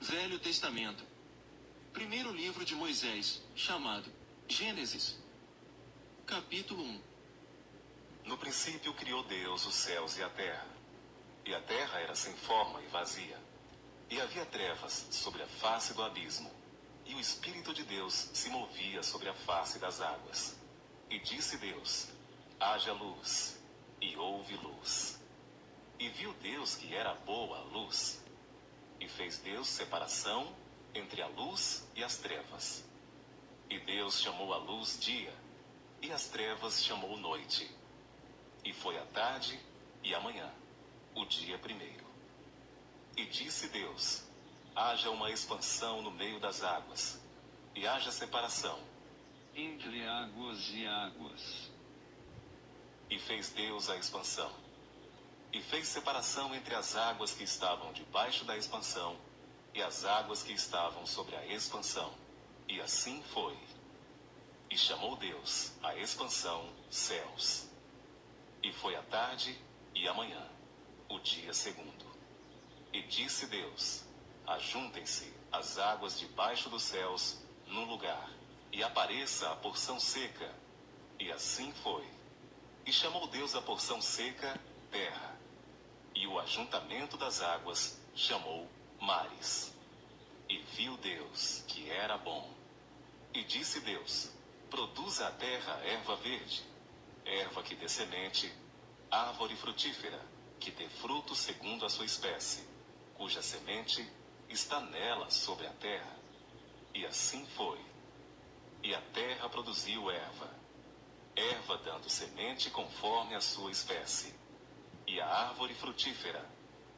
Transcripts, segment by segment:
Velho Testamento. Primeiro livro de Moisés, chamado Gênesis. Capítulo 1. No princípio criou Deus os céus e a terra. E a terra era sem forma e vazia. E havia trevas sobre a face do abismo. E o Espírito de Deus se movia sobre a face das águas. E disse Deus: haja luz. E houve luz. E viu Deus que era boa a luz. E fez Deus separação entre a luz e as trevas. E Deus chamou a luz dia, e as trevas chamou noite. E foi a tarde e a manhã, o dia primeiro. E disse Deus: haja uma expansão no meio das águas, e haja separação entre águas e águas. E fez Deus a expansão. E fez separação entre as águas que estavam debaixo da expansão e as águas que estavam sobre a expansão. E assim foi. E chamou Deus a expansão céus. E foi a tarde e a manhã, o dia segundo. E disse Deus: ajuntem-se as águas debaixo dos céus num lugar, e apareça a porção seca. E assim foi. E chamou Deus a porção seca terra. E o ajuntamento das águas chamou mares. E viu Deus que era bom. E disse Deus: produza a terra erva verde, erva que dê semente, árvore frutífera, que dê fruto segundo a sua espécie, cuja semente está nela sobre a terra. E assim foi. E a terra produziu erva, erva dando semente conforme a sua espécie, e a árvore frutífera,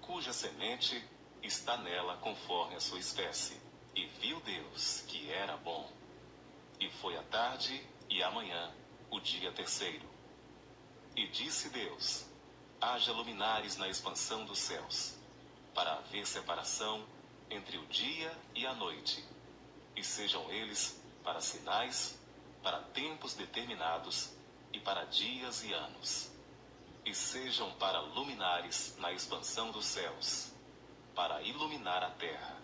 cuja semente está nela conforme a sua espécie. E viu Deus que era bom. E foi a tarde e a manhã, o dia terceiro. E disse Deus: haja luminares na expansão dos céus, para haver separação entre o dia e a noite, e sejam eles para sinais, para tempos determinados, e para dias e anos. E sejam para luminares na expansão dos céus, para iluminar a terra.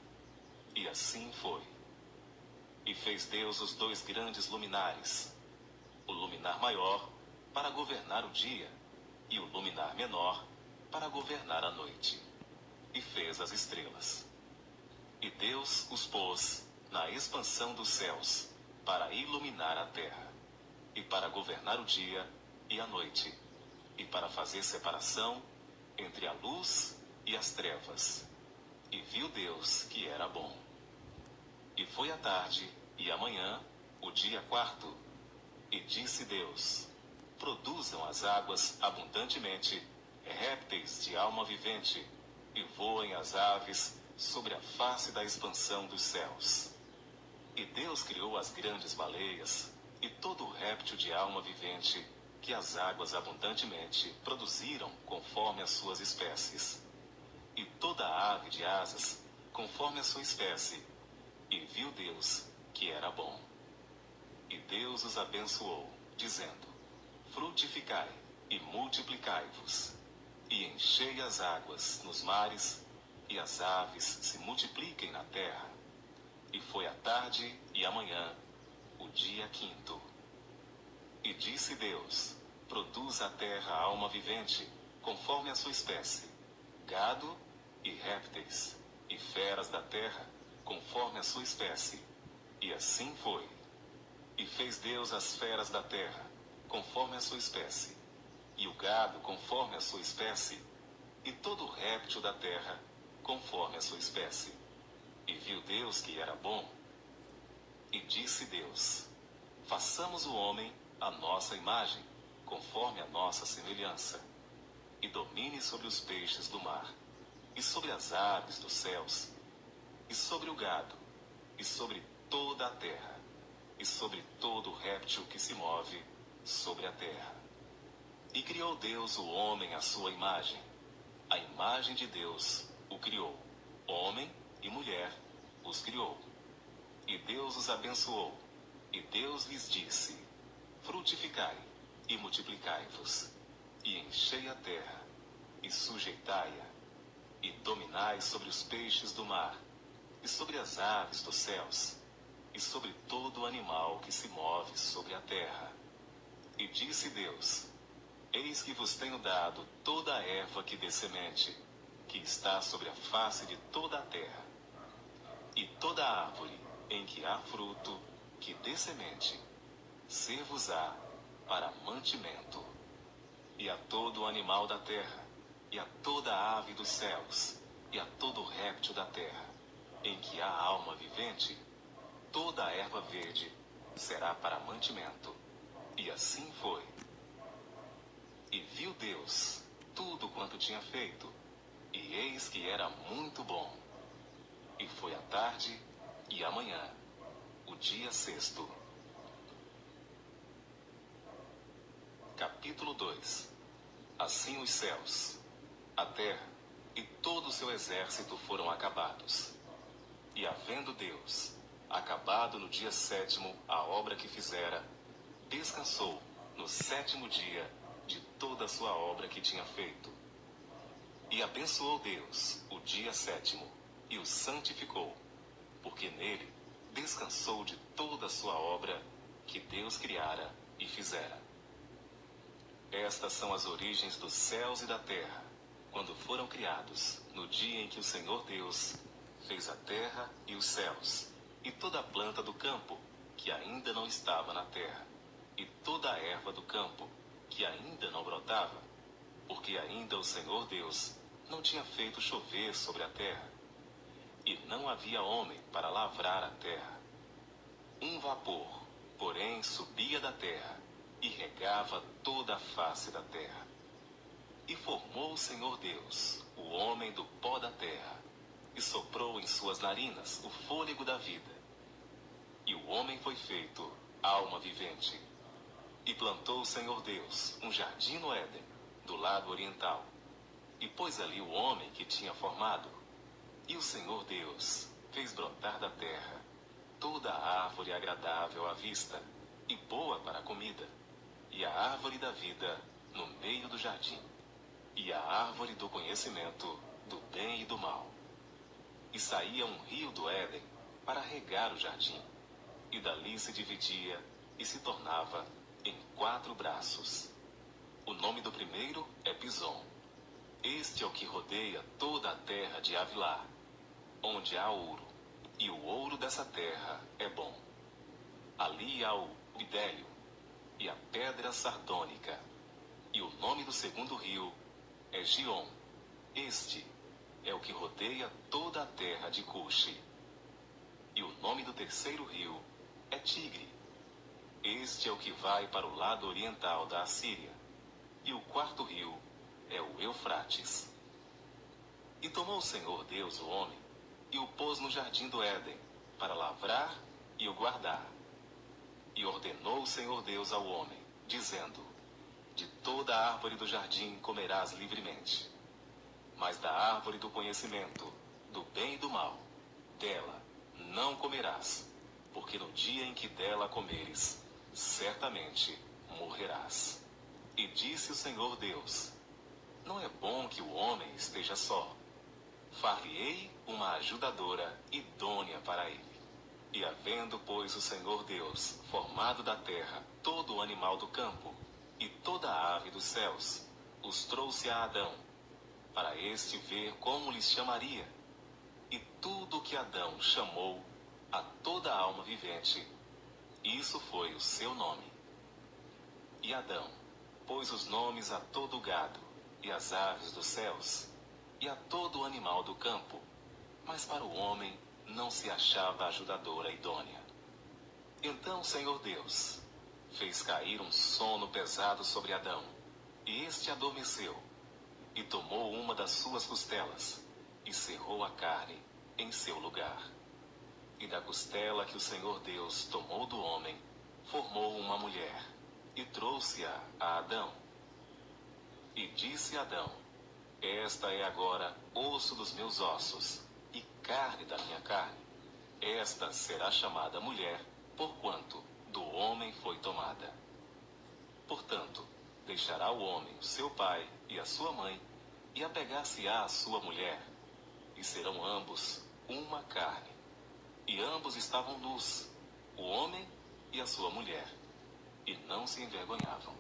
E assim foi. E fez Deus os dois grandes luminares, o luminar maior para governar o dia, e o luminar menor para governar a noite. E fez as estrelas. E Deus os pôs na expansão dos céus, para iluminar a terra, e para governar o dia e a noite, e para fazer separação entre a luz e as trevas. E viu Deus que era bom. E foi a tarde e a manhã, o dia quarto. E disse Deus: produzam as águas abundantemente répteis de alma vivente, e voem as aves sobre a face da expansão dos céus. E Deus criou as grandes baleias, e todo réptil de alma vivente, que as águas abundantemente produziram conforme as suas espécies. E toda ave de asas, conforme a sua espécie. E viu Deus que era bom. E Deus os abençoou, dizendo: frutificai e multiplicai-vos, e enchei as águas nos mares, e as aves se multipliquem na terra. E foi a tarde e a manhã, o dia quinto. E disse Deus: produza a terra alma vivente, conforme a sua espécie, gado e répteis, e feras da terra, conforme a sua espécie. E assim foi. E fez Deus as feras da terra, conforme a sua espécie, e o gado conforme a sua espécie, e todo réptil da terra, conforme a sua espécie. E viu Deus que era bom. E disse Deus: façamos o homem à nossa imagem, conforme a nossa semelhança, e domine sobre os peixes do mar, e sobre as aves dos céus, e sobre o gado, e sobre toda a terra, e sobre todo réptil que se move sobre a terra. E criou Deus o homem à sua imagem. A imagem de Deus o criou. Homem e mulher os criou. E Deus os abençoou. E Deus lhes disse: frutificai e multiplicai-vos, e enchei a terra, e sujeitai-a, e dominai sobre os peixes do mar, e sobre as aves dos céus, e sobre todo animal que se move sobre a terra. E disse Deus: Eis que vos tenho dado toda a erva que dê semente, que está sobre a face de toda a terra, e toda árvore em que há fruto, que dê semente, ser-vos-á para mantimento. E a todo animal da terra, e a toda ave dos céus, e a todo réptil da terra, em que há alma vivente, toda a erva verde será para mantimento. E assim foi. E viu Deus tudo quanto tinha feito, e eis que era muito bom. E foi a tarde e a manhã, o dia sexto. Capítulo 2. Assim os céus, a terra e todo o seu exército foram acabados. E havendo Deus acabado no dia sétimo a obra que fizera, descansou no sétimo dia de toda a sua obra que tinha feito. E abençoou Deus o dia sétimo, e o santificou, porque nele descansou de toda a sua obra que Deus criara e fizera. Estas são as origens dos céus e da terra, quando foram criados, no dia em que o Senhor Deus fez a terra e os céus, e toda a planta do campo, que ainda não estava na terra, e toda a erva do campo, que ainda não brotava, porque ainda o Senhor Deus não tinha feito chover sobre a terra, e não havia homem para lavrar a terra. Um vapor, porém, subia da terra, e regava toda a face da terra. E formou o Senhor Deus o homem do pó da terra, e soprou em suas narinas o fôlego da vida. E o homem foi feito alma vivente. E plantou o Senhor Deus um jardim no Éden, do lado oriental, e pôs ali o homem que tinha formado. E o Senhor Deus fez brotar da terra toda a árvore agradável à vista, e boa para a comida, e a árvore da vida no meio do jardim, e a árvore do conhecimento do bem e do mal. E saía um rio do Éden para regar o jardim, e dali se dividia e se tornava em 4 braços. O nome do primeiro é Pison. Este é o que rodeia toda a terra de Havilá, onde há ouro, e o ouro dessa terra é bom. Ali há o bidélio e a pedra sardônica. E o nome do segundo rio é Gion. Este é o que rodeia toda a terra de Cuxi. E o nome do terceiro rio é Tigre. Este é o que vai para o lado oriental da Assíria. E o quarto rio é o Eufrates. E tomou o Senhor Deus o homem, e o pôs no jardim do Éden, para lavrar e o guardar. E ordenou o Senhor Deus ao homem, dizendo: De toda a árvore do jardim comerás livremente, mas da árvore do conhecimento, do bem e do mal, dela não comerás, porque no dia em que dela comeres, certamente morrerás. E disse o Senhor Deus: Não é bom que o homem esteja só. Far-lhe-ei uma ajudadora idônea para ele. E havendo, pois, o Senhor Deus formado da terra todo o animal do campo, e toda a ave dos céus, os trouxe a Adão, para este ver como lhes chamaria. E tudo o que Adão chamou a toda a alma vivente, isso foi o seu nome. E Adão pôs os nomes a todo o gado, e às aves dos céus, e a todo o animal do campo, mas para o homem não se achava ajudadora idônea. Então o Senhor Deus fez cair um sono pesado sobre Adão, e este adormeceu, e tomou uma das suas costelas, e cerrou a carne em seu lugar. E da costela que o Senhor Deus tomou do homem, formou uma mulher, e trouxe-a a Adão. E disse Adão: Esta é agora osso dos meus ossos, e carne da minha carne. Esta será chamada mulher, porquanto do homem foi tomada. Portanto, deixará o homem o seu pai e a sua mãe, e apegar-se-á à sua mulher, e serão ambos uma carne. E ambos estavam nus, o homem e a sua mulher, e não se envergonhavam.